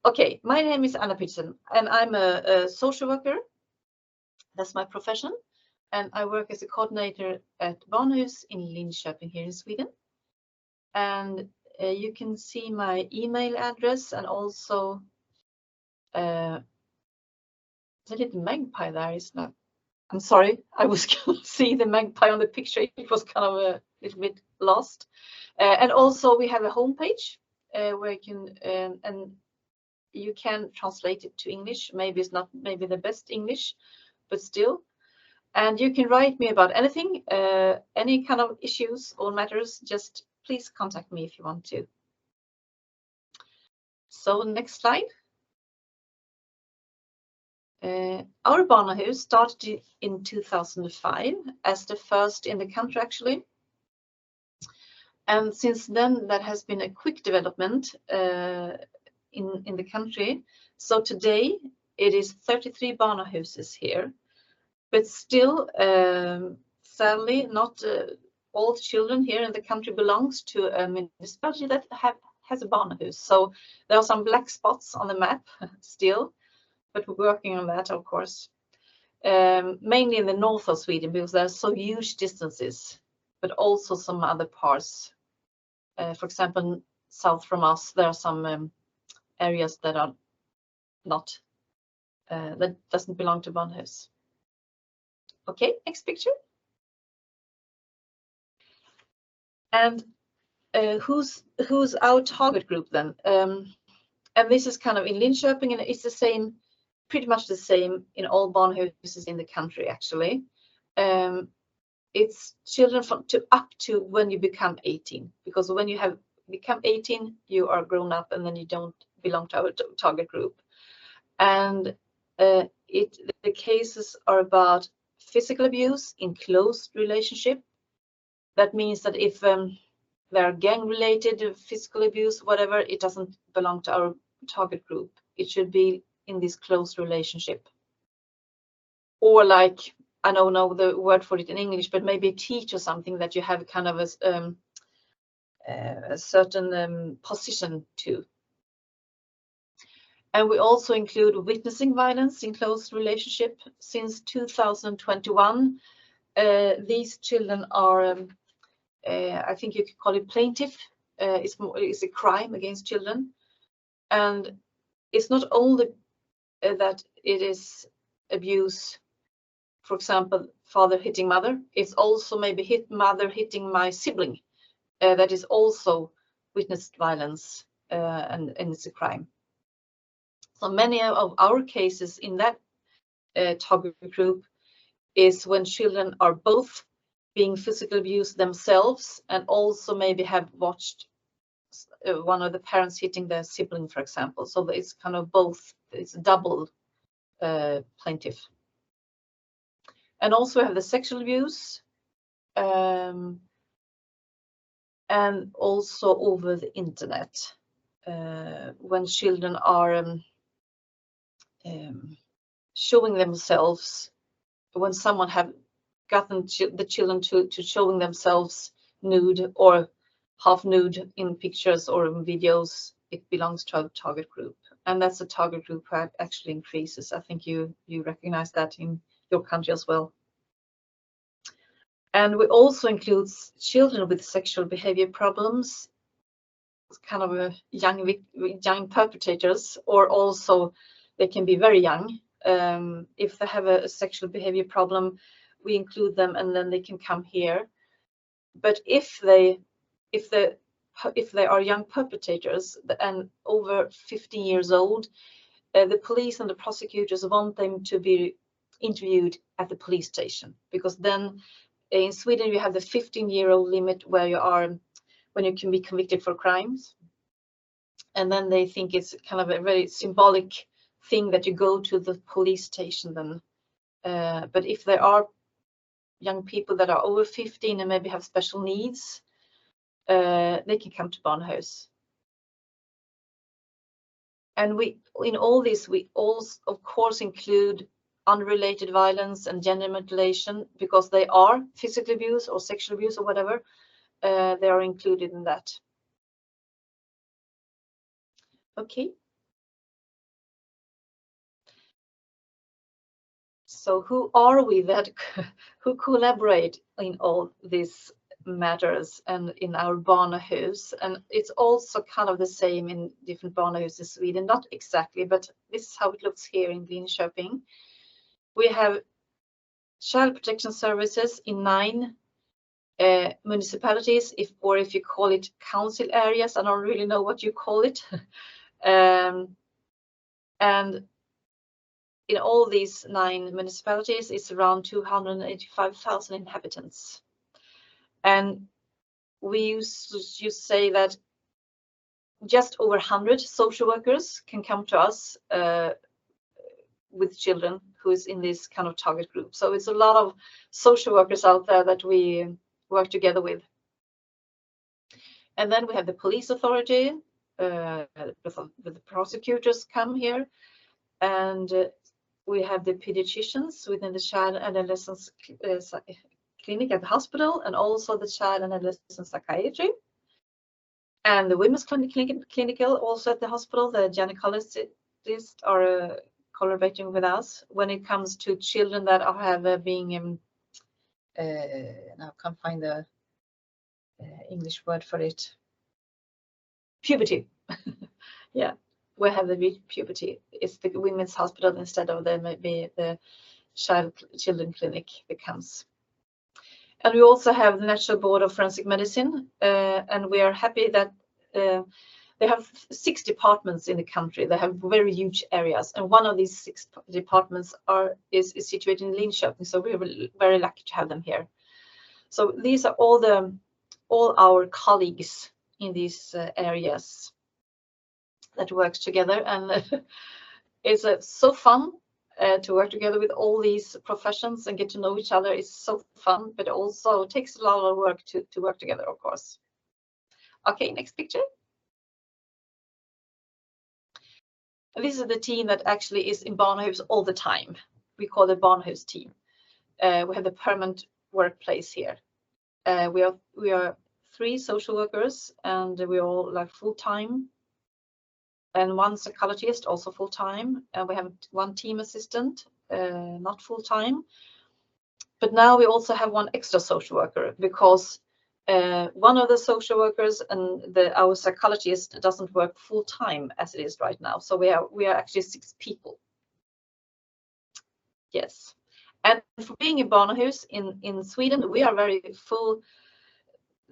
Okay, my name is Anna Petersson, and I'm a social worker. That's my profession. And I work as a coordinator at Barnahus in Linköping here in Sweden. And you can see my email address, and also the little magpie there is not. I'm sorry, I was going to see the magpie on the picture. It was kind of a little bit lost. And also we have a homepage where you can and you can translate it to English. Maybe it's not maybe the best English, but still. And you can write me about anything, any kind of issues or matters. Just please contact me if you want to. So next slide. Our Barnahus started in 2005 as the first in the country, actually. And since then, that has been a quick development in the country. So today, it is 33 Barnahuses here. But still, sadly, not all children here in the country belongs to a municipality that has a Barnahus. So there are some black spots on the map still, but we're working on that, of course. Mainly in the north of Sweden, because there are so huge distances, but also some other parts. For example, south from us, there are some areas that are not, that doesn't belong to Barnahus. Okay, next picture. And who's our target group then? And this is kind of in Linköping, and it's the same, pretty much the same in all Barnahuses in the country, actually. It's children up to when you become 18, because when you have become 18, you are grown up, and then you don't belong to our target group. And the cases are about physical abuse in close relationship. That means that if there are gang-related physical abuse, whatever, it doesn't belong to our target group. It should be in this close relationship. Or like, I don't know the word for it in English, but maybe teach or something that you have kind of a certain position to. And we also include witnessing violence in close relationship. Since 2021, these children are, I think you could call it plaintiff. It's a crime against children. And it's not only that it is abuse, for example, father hitting mother, it's also maybe mother hitting my sibling. That is also witnessed violence, and it's a crime. So many of our cases in that target group is when children are both being physically abused themselves, and also maybe have watched one of the parents hitting their sibling, for example. So it's kind of both, it's double plaintiff. And also have the sexual abuse, and also over the internet, when children are showing themselves, when someone have gotten the children to showing themselves nude or half nude in pictures or in videos, it belongs to our target group. And that's a target group that actually increases. I think you recognize that in your country as well. And we also include children with sexual behavior problems, kind of a young perpetrators, or also they can be very young. If they have a sexual behavior problem, we include them, and then they can come here. But if they are young perpetrators and over 15 years old, the police and the prosecutors want them to be interviewed at the police station, because then in Sweden you have the 15-year-old limit where you are, when you can be convicted for crimes. And then they think it's kind of a very symbolic thing that you go to the police station then. But if there are young people that are over 15 and maybe have special needs, they can come to Barnahus. And in all this, we also, of course, include unrelated violence and gender mutilation, because they are physical abuse or sexual abuse or whatever. They are included in that. Okay. So who are we that who collaborate in all these matters and in our Barnahus? And it's also kind of the same in different Barnahus in Sweden, not exactly, but this is how it looks here in Linköping. We have child protection services in 9 municipalities, or if you call it council areas, I don't really know what you call it. And in all these 9 municipalities, it's around 285,000 inhabitants. And we used to say that just over 100 social workers can come to us with children who is in this kind of target group. So it's a lot of social workers out there that we work together with. And then we have the police authority, the prosecutors come here, and we have the pediatricians within the child and adolescent clinic at the hospital, and also the child and adolescent psychiatry. And the women's clinical also at the hospital. The gynecologists are collaborating with us when it comes to children that have being now I can't find the English word for it. Puberty. Yeah, we have the puberty. It's the women's hospital instead of the children clinic becomes. And we also have the National Board of Forensic Medicine, and we are happy that they have 6 departments in the country. They have very huge areas, and one of these 6 departments is situated in Linköping. So we're very lucky to have them here. So these are all our colleagues in these areas that works together, and it's so fun to work together with all these professions and get to know each other. Is so fun, but also takes a lot of work to work together, of course. Okay, next picture. This is the team that actually is in Barnahus all the time. We call the Barnahus team. We have the permanent workplace here. We are 3 social workers, and we all like full-time, and 1 psychologist also full-time, and we have 1 team assistant, not full-time. But now we also have 1 extra social worker, because one of the social workers and our psychologist doesn't work full-time as it is right now. So we are actually 6 people. Yes, and for being in Barnahus in Sweden, we are very full.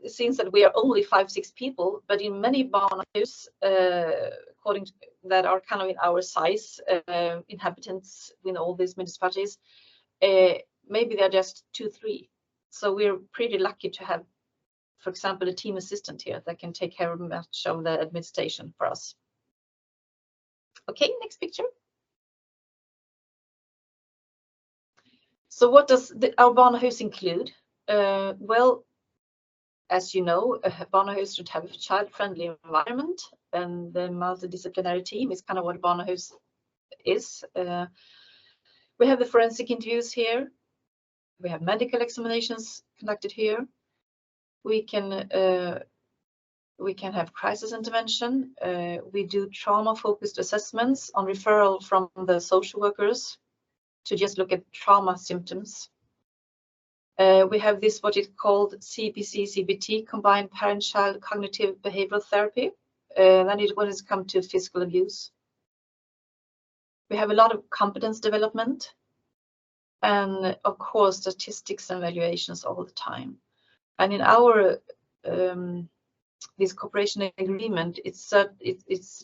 It seems that we are only 5-6 people, but in many Barnahus, according to that are kind of in our size, inhabitants in all these municipalities, maybe they're just 2-3. So we're pretty lucky to have, for example, a team assistant here that can take care of much of the administration for us. Okay, next picture. So what does our Barnahus include? Well, as you know, Barnahus should have a child-friendly environment, and the multidisciplinary team is kind of what Barnahus is. We have the forensic interviews here. We have medical examinations conducted here. We can have crisis intervention. We do trauma-focused assessments on referral from the social workers to just look at trauma symptoms. We have this, what is called CBT, Combined Parent-Child Cognitive Behavioral Therapy. Then when it's come to physical abuse. We have a lot of competence development, and of course statistics and evaluations all the time. And in our this cooperation agreement, it's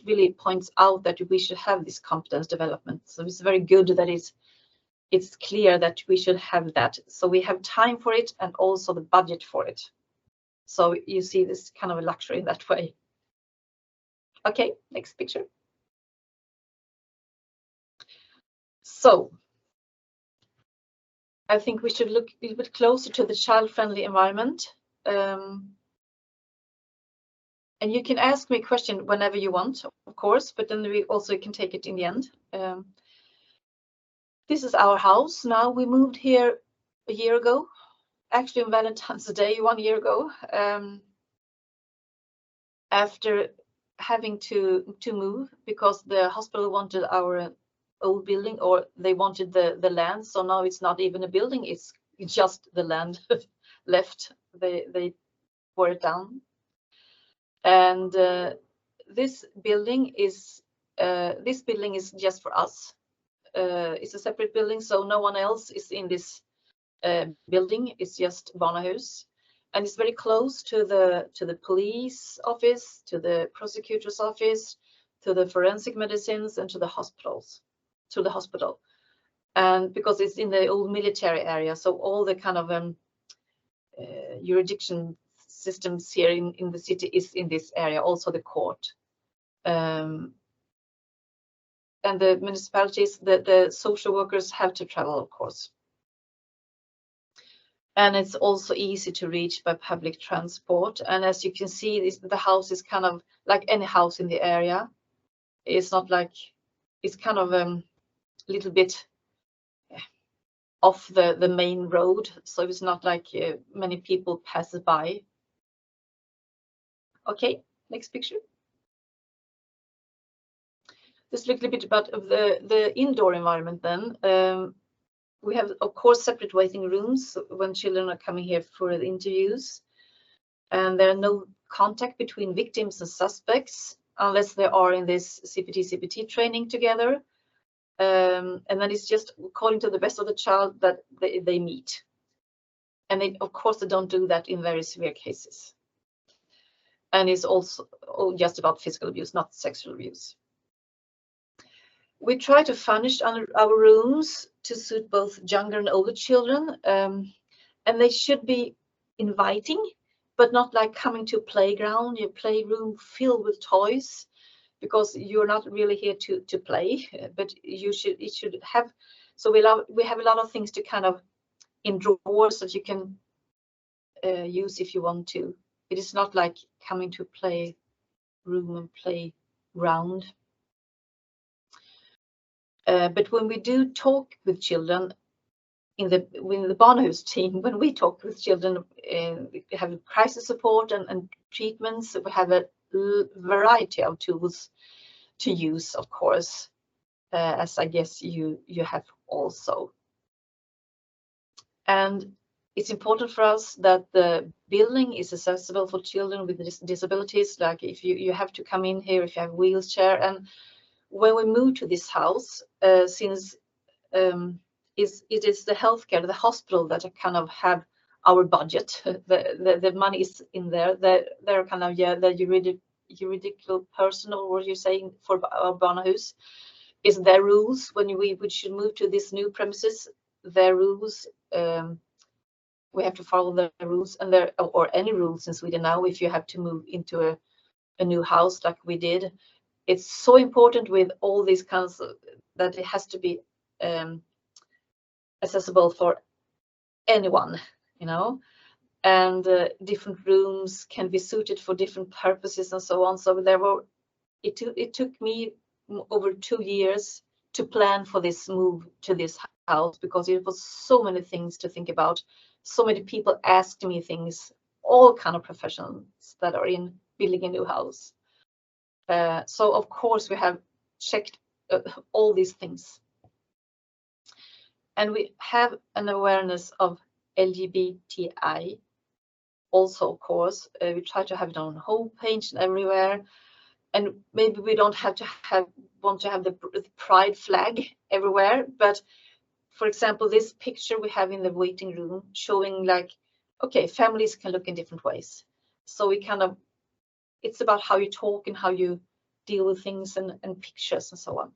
really points out that we should have this competence development. So it's very good that it's clear that we should have that. So we have time for it and also the budget for it. So you see this kind of a luxury in that way. Okay, next picture. So I think we should look a little bit closer to the child-friendly environment. And you can ask me a question whenever you want, of course, but then we also can take it in the end. This is our house now. We moved here a year ago, actually on Valentine's Day 1 year ago, after having to move because the hospital wanted our old building, or they wanted the land. So now it's not even a building, it's just the land left. They tore it down. And this building is just for us. It's a separate building, so no one else is in this building. It's just Barnahus, and it's very close to the police office, to the prosecutor's office, to the forensic medicines, and to the hospitals, to the hospital. And because it's in the old military area, so all the kind of jurisdiction systems here in the city is in this area, also the court. And the municipalities, the social workers have to travel, of course. And it's also easy to reach by public transport. And as you can see, the house is kind of like any house in the area. It's not like, it's kind of a little bit off the main road. So it's not like many people pass by. Okay, next picture. Just a little bit about the indoor environment then. We have, of course, separate waiting rooms when children are coming here for the interviews. And there are no contact between victims and suspects unless they are in this CPT training together. And then it's just according to the best of the child that they meet. And they, of course, they don't do that in very severe cases. And it's also just about physical abuse, not sexual abuse. We try to furnish our rooms to suit both younger and older children, and they should be inviting, but not like coming to a playground, your playroom filled with toys, because you're not really here to play, but it should have. So we have a lot of things to kind of in drawers that you can use if you want to. It is not like coming to a play room and play round. But when we do talk with children in the Barnahus team, when we talk with children, we have crisis support and treatments. We have a variety of tools to use, of course, as I guess you have also. And it's important for us that the building is accessible for children with disabilities. Like if you have to come in here if you have a wheelchair. And when we moved to this house, since it is the healthcare, the hospital that kind of have our budget, the money is in there. They're kind of the juridical person, or what you're saying for Barnahus, is their rules when we should move to this new premises. Their rules, we have to follow the rules, and there or any rules in Sweden now. If you have to move into a new house like we did. It's so important with all these kinds of, that it has to be accessible for anyone, you know, and different rooms can be suited for different purposes and so on. So it took me over 2 years to plan for this move to this house, because it was so many things to think about. So many people asked me things, all kind of professionals that are in building a new house. So of course we have checked all these things, and we have an awareness of LGBTI also, of course. We try to have it on homepage and everywhere, and maybe we don't have to want to have the pride flag everywhere, but for example, this picture we have in the waiting room showing like, okay, families can look in different ways. So we kind of, it's about how you talk and how you deal with things and pictures and so on.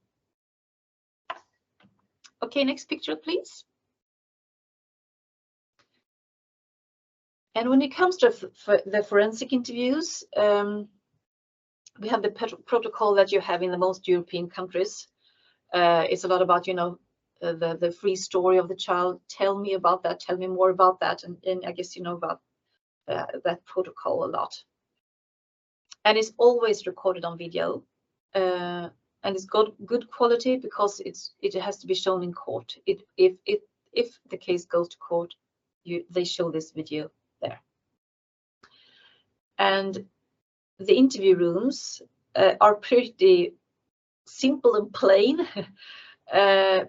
Okay, next picture, please. And when it comes to the forensic interviews, we have the protocol that you have in the most European countries. It's a lot about, you know, the free story of the child. Tell me about that. Tell me more about that. And I guess you know about that protocol a lot. And it's always recorded on video, and it's got good quality because it has to be shown in court. If the case goes to court, they show this video there. And the interview rooms are pretty simple and plain.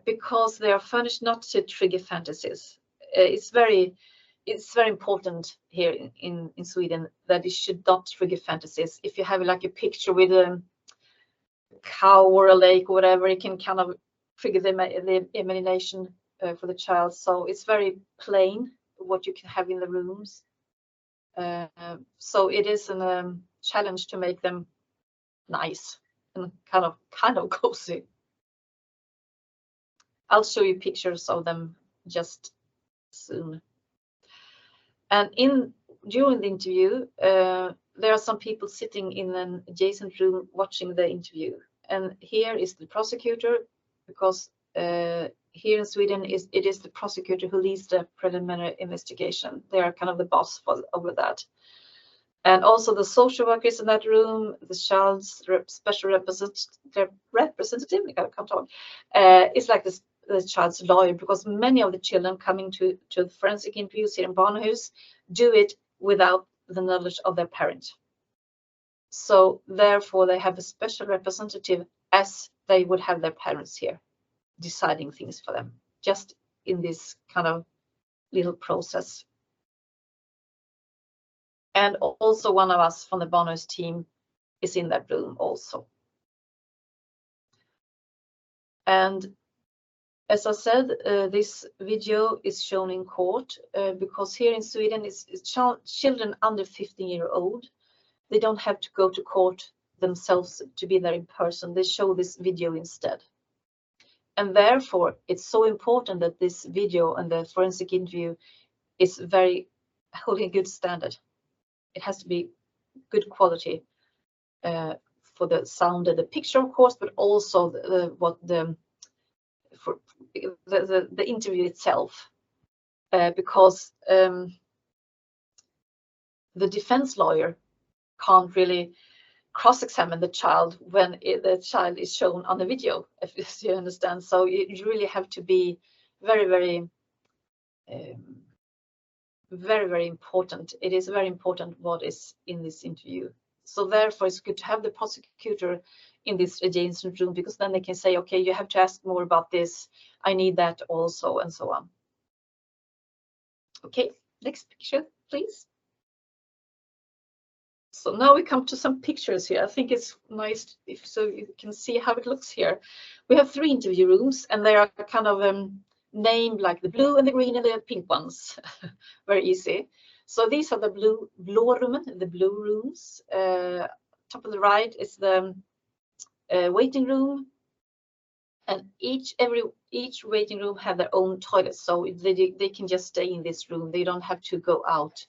because they are furnished not to trigger fantasies. It's very important here in Sweden that it should not trigger fantasies. If you have like a picture with a cow or a lake or whatever, it can kind of trigger the imagination for the child. So it's very plain what you can have in the rooms. So it is a challenge to make them nice and kind of cozy. I'll show you pictures of them just soon. And during the interview, there are some people sitting in an adjacent room watching the interview. And here is the prosecutor, because here in Sweden it is the prosecutor who leads the preliminary investigation. They are kind of the boss over that. And also the social workers in that room, the child's special representative, I can't talk, it's like the child's lawyer, because many of the children coming to the forensic interviews here in Barnahus do it without the knowledge of their parent. So therefore they have a special representative, as they would have their parents here deciding things for them, just in this kind of little process. And also one of us from the Barnahus team is in that room also. And as I said, this video is shown in court because here in Sweden, it's children under 15-year-old. They don't have to go to court themselves to be there in person. They show this video instead. And therefore, it's so important that this video and the forensic interview is holding a good standard. It has to be good quality for the sound and the picture, of course, but also the interview itself, because the defense lawyer can't really cross-examine the child when the child is shown on the video, if you understand. So you really have to be very, very important. It is very important what is in this interview. So therefore, it's good to have the prosecutor in this adjacent room, because then they can say, okay, you have to ask more about this. I need that also, and so on. Okay, next picture, please. So now we come to some pictures here. I think it's nice so you can see how it looks here. We have 3 interview rooms, and they are kind of named like the blue and the green and the pink ones. Very easy. So these are the blue rooms. Top of the right is the waiting room, and each waiting room have their own toilet, so they can just stay in this room. They don't have to go out.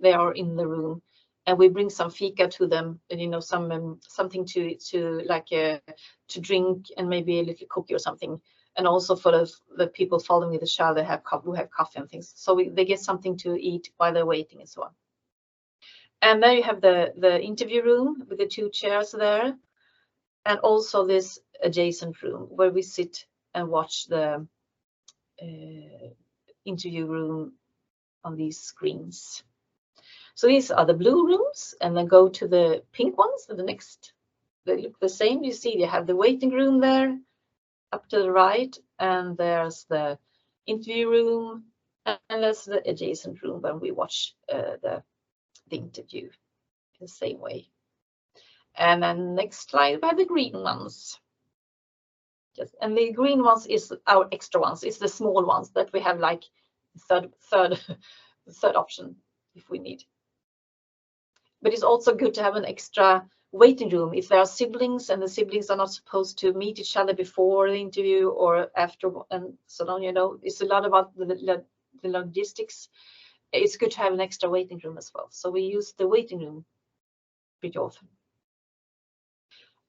They are in the room, and we bring some fika to them, and something to like to drink, and maybe a little cookie or something. And also for the people following the child, who have coffee and things. So they get something to eat while they're waiting and so on. And there you have the interview room with the 2 chairs there. And also this adjacent room where we sit and watch the interview room on these screens. So these are the blue rooms, and then go to the pink ones. And the next, they look the same. You see, you have the waiting room there, up to the right, and there's the interview room, and there's the adjacent room when we watch the interview in the same way. And then next slide by the green ones. Yes, and the green ones is our extra ones. It's the small ones that we have, like third option if we need. But it's also good to have an extra waiting room if there are siblings, and the siblings are not supposed to meet each other before the interview or after, and so on. It's a lot about the logistics. It's good to have an extra waiting room as well. So we use the waiting room pretty often.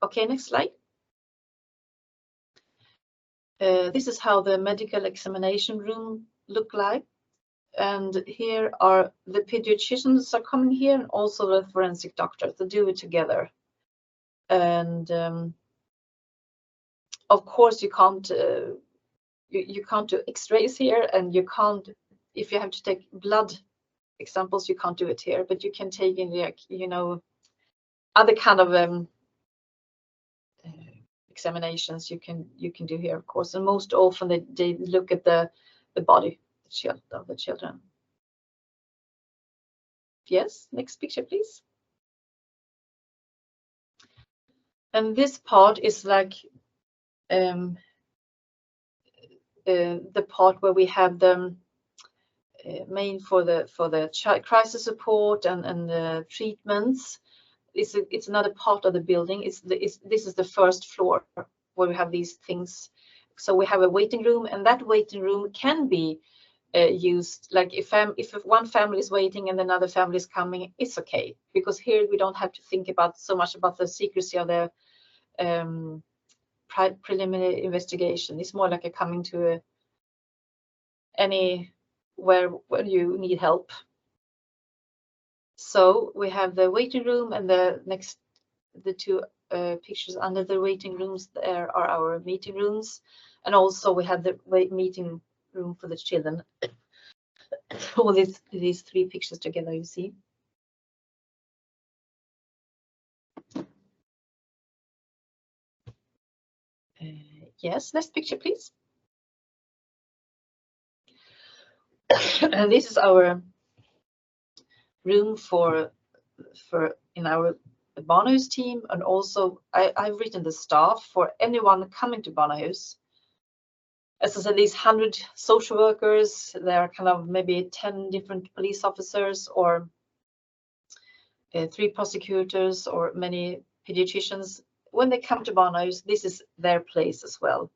Okay, next slide. This is how the medical examination room look like. And here are the pediatricians are coming here, and also the forensic doctors to do it together. And of course, you can't do X-rays here, and you can't, if you have to take blood examples, you can't do it here. But you can take in, like, other kind of examinations you can do here, of course. And most often they look at the body of the children. Yes, next picture, please. And this part is like the part where we have the main for the child crisis support and the treatments. It's another part of the building. This is the first floor where we have these things. So we have a waiting room, and that waiting room can be used, like if one family is waiting and another family is coming, it's okay, because here we don't have to think about so much about the secrecy of the preliminary investigation. It's more like a coming to anywhere where you need help. So we have the waiting room, and the two pictures under the waiting rooms there are our meeting rooms, and also we have the meeting room for the children. All these three pictures together, you see. Yes, next picture, please. And this is our room for in our Barnahus team, and also I've written the staff for anyone coming to Barnahus. As I said, these 100 social workers, there are kind of maybe 10 different police officers, or 3 prosecutors, or many pediatricians. When they come to Barnahus, this is their place as well.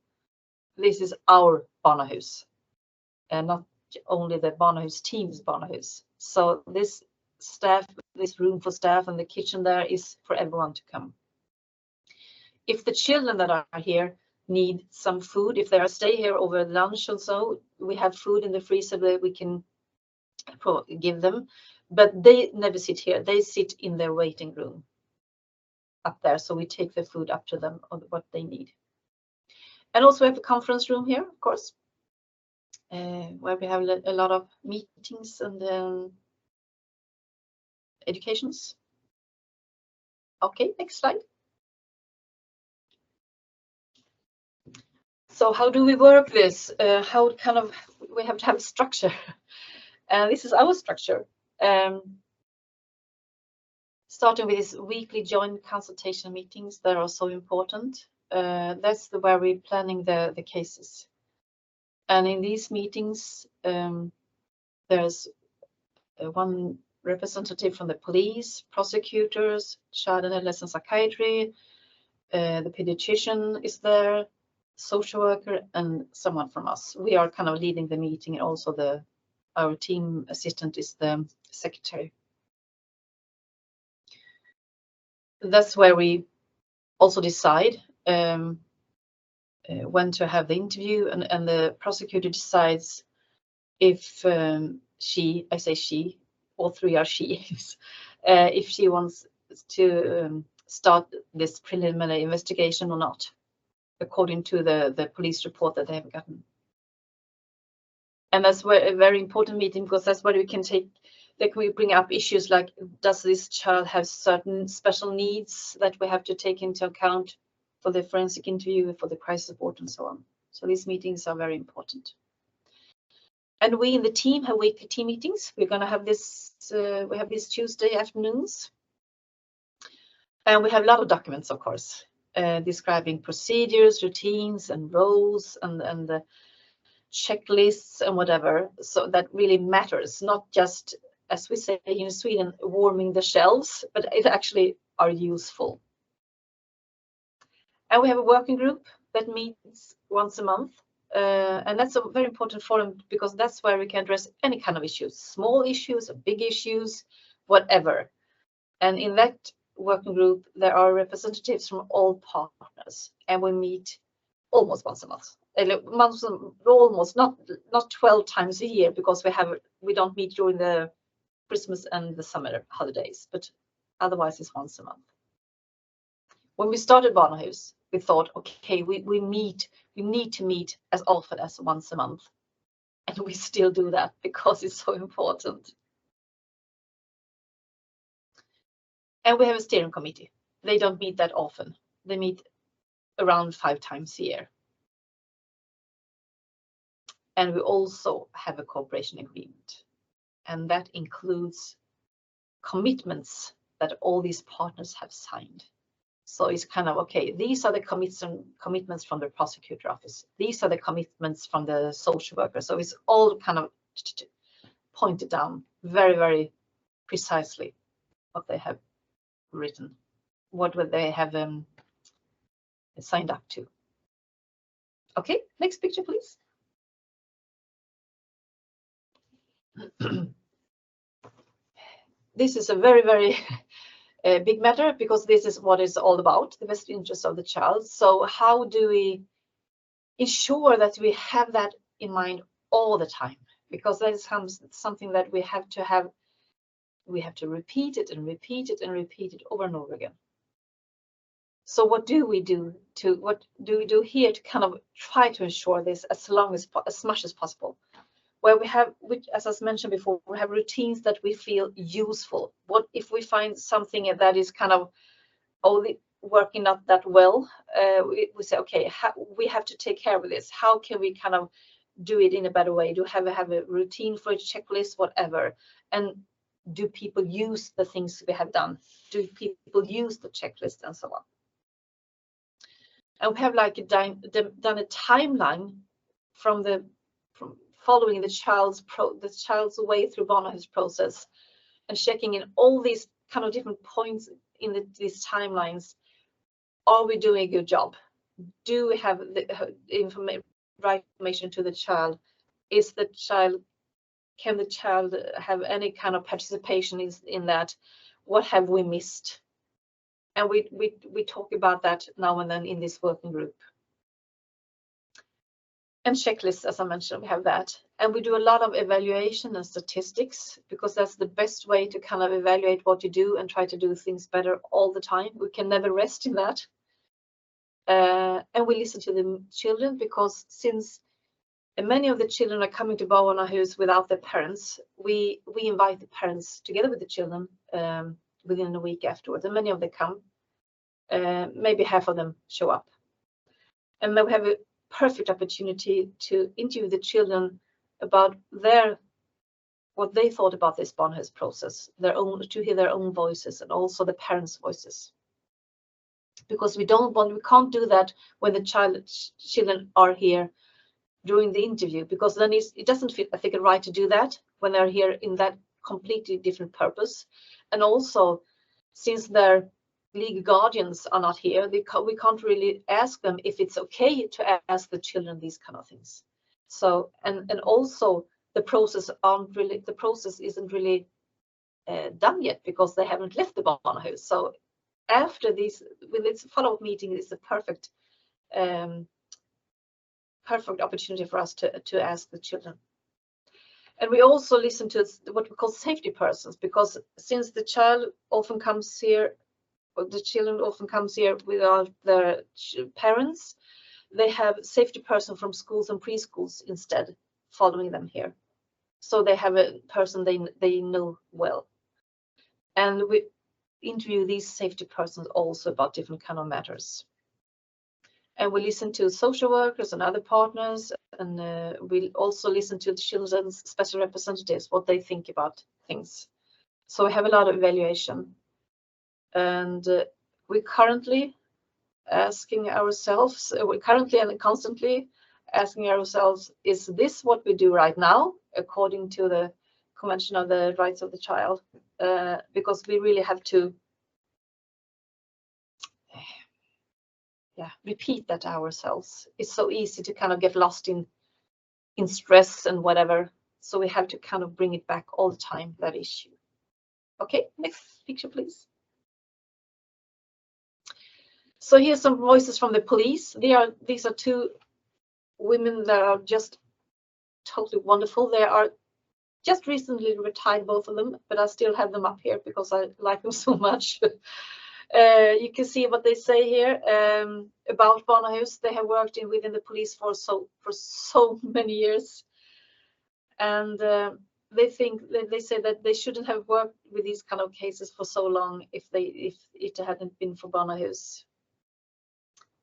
This is our Barnahus, and not only the Barnahus team's Barnahus. So this room for staff and the kitchen there is for everyone to come. If the children that are here need some food, if they are stay here over lunch or so, we have food in the freezer that we can give them, but they never sit here. They sit in their waiting room up there, so we take the food up to them or what they need. And also we have a conference room here, of course, where we have a lot of meetings and educations. Okay, next slide. So how do we work this? How kind of we have to have a structure. This is our structure. Starting with these weekly joint consultation meetings that are so important. That's where we're planning the cases. And in these meetings, there's one representative from the police, prosecutors, child and adolescent psychiatry, the pediatrician is there, social worker, and someone from us. We are kind of leading the meeting, and also our team assistant is the secretary. That's where we also decide when to have the interview, and the prosecutor decides if she, I say she, all 3 are she, if she wants to start this preliminary investigation or not, according to the police report that they have gotten. And that's a very important meeting, because that's where we can we bring up issues like, does this child have certain special needs that we have to take into account for the forensic interview, for the crisis support, and so on. So these meetings are very important. And we in the team have weekly team meetings. We're going to have this, we have these Tuesday afternoons. And we have a lot of documents, of course, describing procedures, routines, and roles, and the checklists and whatever. So that really matters, not just, as we say in Sweden, warming the shelves, but it actually are useful. And we have a working group that meets once a month. And that's a very important forum, because that's where we can address any kind of issues, small issues, big issues, whatever. And in that working group, there are representatives from all partners, and we meet almost once a month. Almost, not 12 times a year, because we don't meet during the Christmas and the summer holidays, but otherwise it's once a month. When we started Barnahus, we thought, okay, we need to meet as often as once a month, and we still do that because it's so important. And we have a steering committee. They don't meet that often. They meet around 5 times a year. And we also have a cooperation agreement, and that includes commitments that all these partners have signed. So it's kind of, okay, these are the commitments from the prosecutor office. These are the commitments from the social worker. So it's all kind of pointed down very, very precisely what they have written, what would they have signed up to. Okay, next picture, please. This is a very, very big matter, because this is what it's all about, the best interest of the child. So how do we ensure that we have that in mind all the time? Because that is something that we have to repeat it and repeat it and repeat it over and over again. So what do we do here to kind of try to ensure this as much as possible? Where we have, as I mentioned before, we have routines that we feel useful. What if we find something that is kind of only working not that well? We say, okay, we have to take care of this. How can we kind of do it in a better way? Do have a routine for a checklist, whatever? And do people use the things we have done? Do people use the checklist and so on? And we have like done a timeline from following the child's way through Barnahus process, and checking in all these kind of different points in these timelines. Are we doing a good job? Do we have the right information to the child? Can the child have any kind of participation in that? What have we missed? And we talk about that now and then in this working group. And checklists, as I mentioned, we have that. And we do a lot of evaluation and statistics, because that's the best way to kind of evaluate what you do and try to do things better all the time. We can never rest in that. And we listen to the children, because since many of the children are coming to Barnahus without their parents, we invite the parents together with the children within a week afterwards. And many of them come, maybe half of them show up. And then we have a perfect opportunity to interview the children about what they thought about this Barnahus process, to hear their own voices, and also the parents' voices. Because we can't do that when the children are here during the interview, because then it doesn't feel, I think, right to do that when they're here in that completely different purpose. And also, since their legal guardians are not here, we can't really ask them if it's okay to ask the children these kind of things. So, and also the process isn't really done yet, because they haven't left the Barnahus. So after this, with this follow-up meeting, is a perfect opportunity for us to ask the children. And we also listen to what we call safety persons, because since the child often comes here, or the children often comes here without their parents, they have safety person from schools and preschools instead following them here. So they have a person they know well. And we interview these safety persons also about different kind of matters. And we listen to social workers and other partners, and we also listen to the children's special representatives, what they think about things. So we have a lot of evaluation. And we're currently asking ourselves, and constantly asking ourselves, is this what we do right now, according to the Convention of the Rights of the Child? Because we really have to repeat that ourselves. It's so easy to kind of get lost in stress and whatever. So we have to kind of bring it back all the time, that issue. Okay, next picture, please. So here's some voices from the police. These are two women that are just totally wonderful. They are just recently retired, both of them, but I still have them up here because I like them so much. You can see what they say here about Barnahus. They have worked within the police force for so many years, and they say that they shouldn't have worked with these kind of cases for so long if it hadn't been for Barnahus.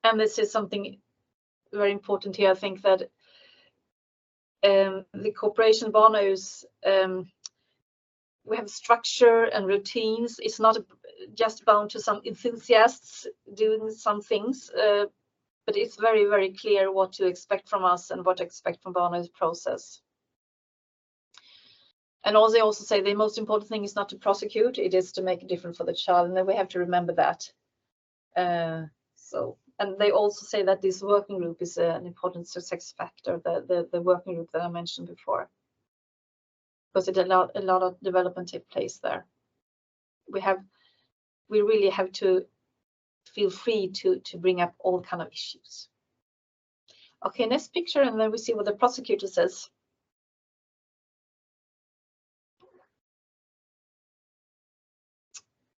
And this is something very important here. I think that the cooperation Barnahus, we have structure and routines. It's not just bound to some enthusiasts doing some things, but it's very, very clear what to expect from us and what to expect from Barnahus process. And also they also say the most important thing is not to prosecute, it is to make a difference for the child, and then we have to remember that. And they also say that this working group is an important success factor, the working group that I mentioned before, because it allowed a lot of development take place there. We really have to feel free to bring up all kind of issues. Okay, next picture, and then we see what the prosecutor says.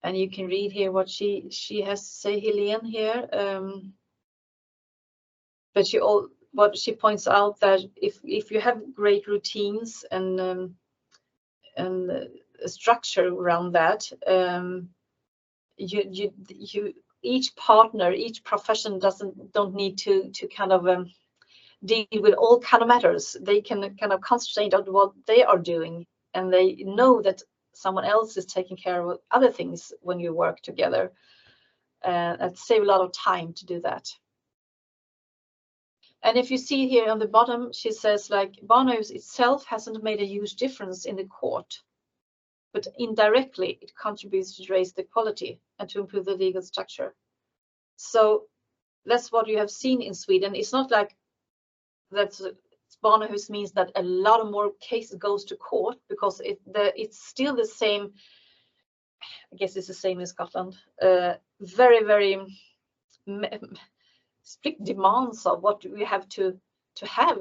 And you can read here what she has to say, Helene here. But what she points out that if you have great routines and a structure around that, each partner, each profession don't need to kind of deal with all kind of matters. They can kind of concentrate on what they are doing, and they know that someone else is taking care of other things when you work together. That saves a lot of time to do that. And if you see here on the bottom, she says like Barnahus itself hasn't made a huge difference in the court, but indirectly it contributes to raise the quality and to improve the legal structure. So that's what you have seen in Sweden. It's not like that Barnahus means that a lot of more cases goes to court, because it's still the same. I guess it's the same in Scotland. Very, very strict demands of what we have to have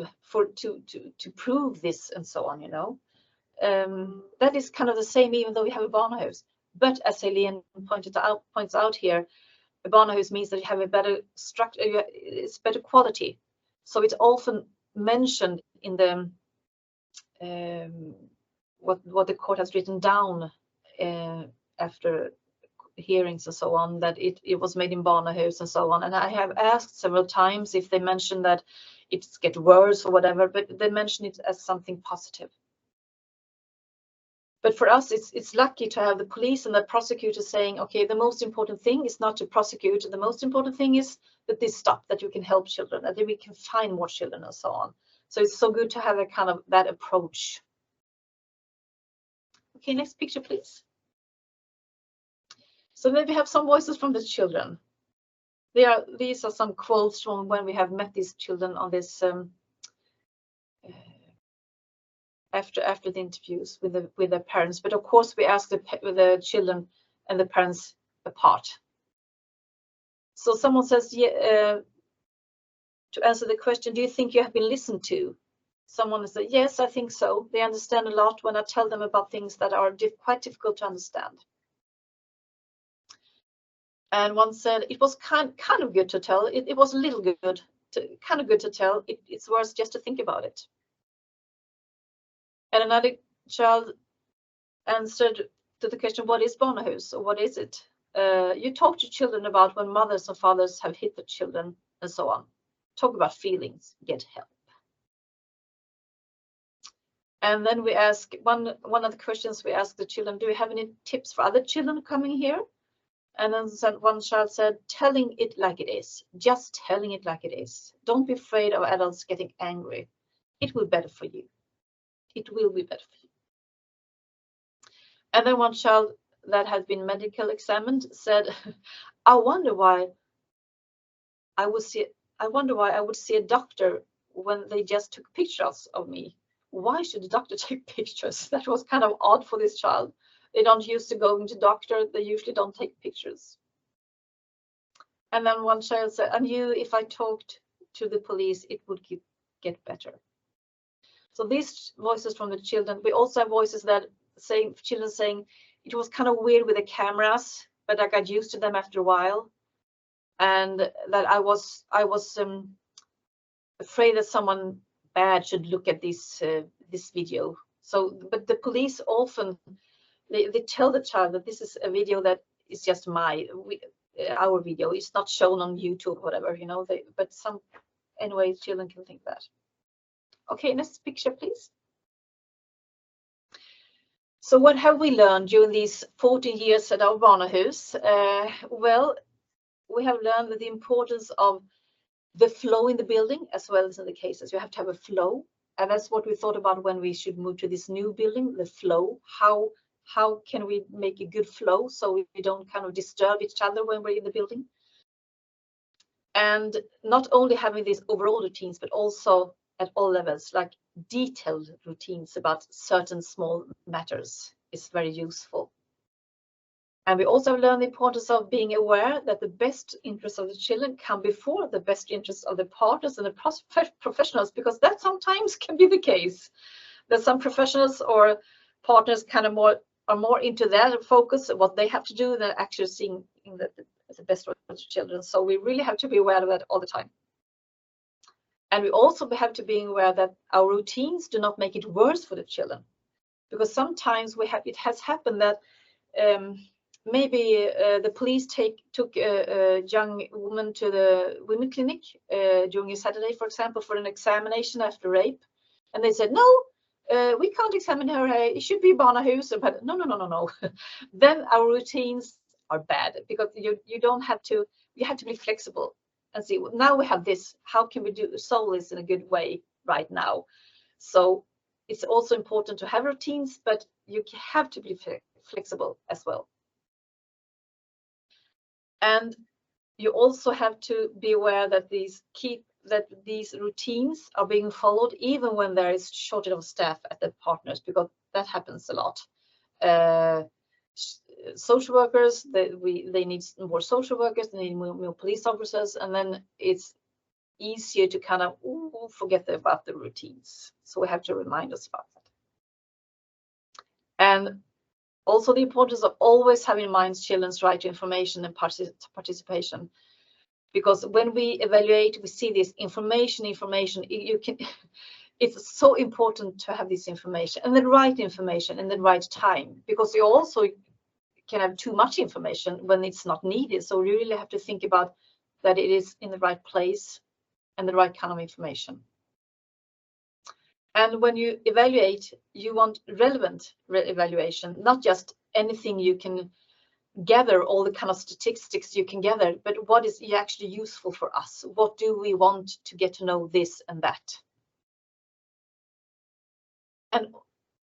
to prove this and so on, you know. That is kind of the same even though we have a Barnahus. But as Helene points out here, a Barnahus means that you have a better structure, it's better quality. So it's often mentioned in the what the court has written down after hearings and so on, that it was made in Barnahus and so on. And I have asked several times if they mention that it's get worse or whatever, but they mention it as something positive. But for us, it's lucky to have the police and the prosecutor saying, okay, the most important thing is not to prosecute. The most important thing is that this stop, that you can help children, that we can find more children and so on. So it's so good to have a kind of that approach. Okay, next picture, please. So then we have some voices from the children. These are some quotes from when we have met these children on this after the interviews with the parents. But of course we ask the children and the parents apart. So someone says, yeah, to answer the question, do you think you have been listened to? Someone said, yes, I think so. They understand a lot when I tell them about things that are quite difficult to understand. And one said it was kind of good to tell. It was a little good, kind of good to tell. It's worse just to think about it. And another child answered to the question, what is Barnahus, or what is it? You talk to children about when mothers or fathers have hit the children and so on. Talk about feelings, get help. And then we ask, one of the questions we ask the children, do you have any tips for other children coming here? And then one child said, telling it like it is, just telling it like it is. Don't be afraid of adults getting angry. It will be better for you. It will be better for you. And then one child that had been medical examined said, I wonder why I would see a doctor when they just took pictures of me. Why should the doctor take pictures? That was kind of odd for this child. They don't used to going to doctor. They usually don't take pictures. And then one child said, I knew if I talked to the police, it would get better. So these voices from the children. We also have voices that children saying it was kind of weird with the cameras, but I got used to them after a while. And that I was afraid that someone bad should look at this video. So, but the police often, they tell the child that this is a video that is just our video. It's not shown on YouTube or whatever, you know, but some anyway, children can think that. Okay, next picture, please. So what have we learned during these 14 years at our Barnahus? Well, we have learned the importance of the flow in the building as well as in the cases. You have to have a flow, and that's what we thought about when we should move to this new building, the flow. How can we make a good flow so we don't kind of disturb each other when we're in the building? And not only having these overall routines, but also at all levels, like detailed routines about certain small matters is very useful. And we also learn the importance of being aware that the best interests of the children come before the best interests of the partners and the professionals, because that sometimes can be the case. That some professionals or partners kind of are more into their focus, what they have to do, than actually seeing the best for the children. So we really have to be aware of that all the time. And we also have to be aware that our routines do not make it worse for the children, because sometimes it has happened that maybe the police took a young woman to the women clinic during a Saturday, for example, for an examination after rape, and they said, no, we can't examine her, it should be Barnahus. But no. Then our routines are bad, because you don't have to, you have to be flexible and see, now we have this, how can we solve this in a good way right now? So it's also important to have routines, but you have to be flexible as well. And you also have to be aware that these routines are being followed even when there is shortage of staff at the partners, because that happens a lot. Social workers, they need more social workers, they need more police officers, and then it's easier to kind of forget about the routines. So we have to remind us about that. And also the importance of always having in mind children's right to information and participation. Because when we evaluate, we see this information, it's so important to have this information, and the right information in the right time, because you also can have too much information when it's not needed. So we really have to think about that it is in the right place and the right kind of information. And when you evaluate, you want relevant evaluation, not just anything you can gather, all the kind of statistics you can gather, but what is actually useful for us? What do we want to get to know this and that? And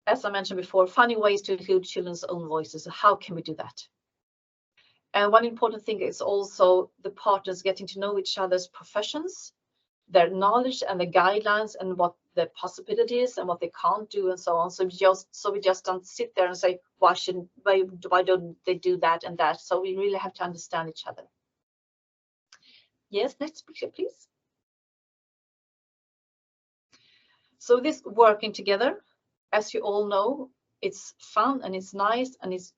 as I mentioned before, finding ways to include children's own voices. How can we do that? And one important thing is also the partners getting to know each other's professions, their knowledge and the guidelines, and what the possibilities and what they can't do, and so on. So we just don't sit there and say, why don't they do that and that? So we really have to understand each other. Yes, next picture, please. So this working together, as you all know, it's fun and it's nice and it's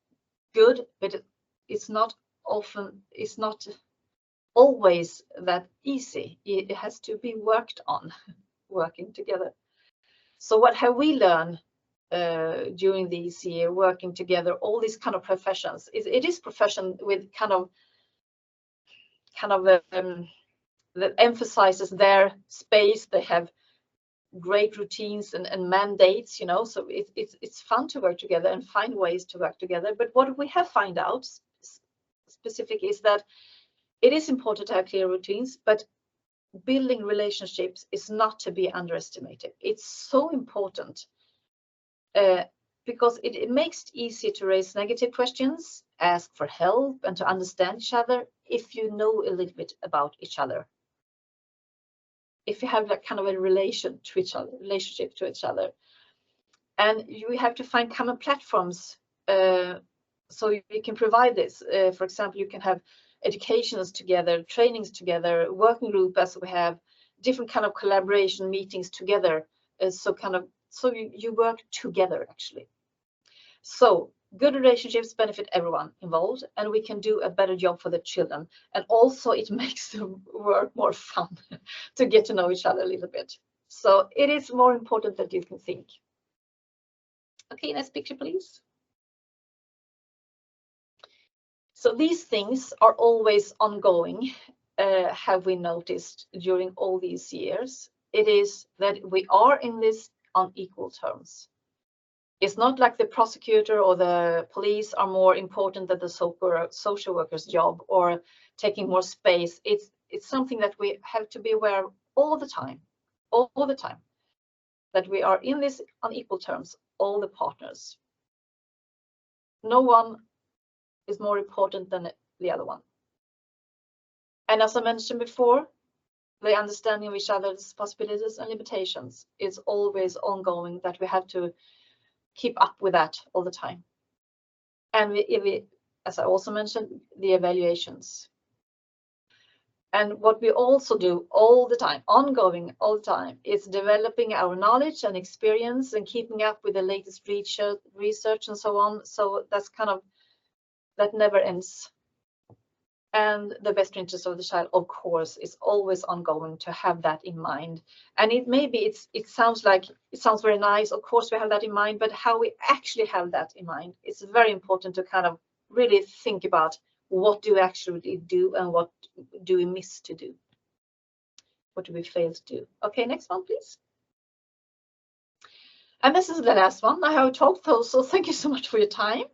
good, but it's not always that easy. It has to be worked on, working together. So what have we learned during this year, working together, all these kind of professions? It is profession with kind of that emphasizes their space. They have great routines and mandates, you know, so it's fun to work together and find ways to work together. But what we have found out specific is that it is important to have clear routines, but building relationships is not to be underestimated. It's so important because it makes it easier to raise negative questions, ask for help, and to understand each other if you know a little bit about each other. If you have that kind of a relationship to each other, and you have to find common platforms so you can provide this. For example, you can have educations together, trainings together, working group, as we have different kind of collaboration meetings together. So you work together actually. So good relationships benefit everyone involved, and we can do a better job for the children. And also it makes the work more fun to get to know each other a little bit. So it is more important than you can think. Okay, next picture, please. So these things are always ongoing, have we noticed during all these years. It is that we are in this on equal terms. It's not like the prosecutor or the police are more important than the social worker's job or taking more space. It's something that we have to be aware of all the time, that we are in this on equal terms, all the partners. No one is more important than the other one. And as I mentioned before, the understanding of each other's possibilities and limitations is always ongoing, that we have to keep up with that all the time. And we, as I also mentioned, the evaluations. And what we also do all the time, ongoing all the time, is developing our knowledge and experience and keeping up with the latest research and so on. So that's kind of, that never ends. And the best interest of the child, of course, is always ongoing, to have that in mind. And it sounds very nice. Of course, we have that in mind, but how we actually have that in mind, it's very important to kind of really think about what do we actually do and what do we miss to do? What do we fail to do? Okay, next one, please. And this is the last one. I have talked though, so thank you so much for your time.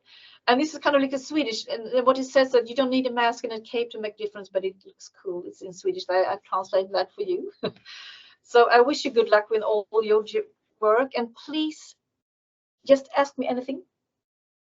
And this is kind of like a Swedish, and what it says that you don't need a mask and a cape to make a difference, but it looks cool. It's in Swedish. I translated that for you. So I wish you good luck with all your work, and please just ask me anything.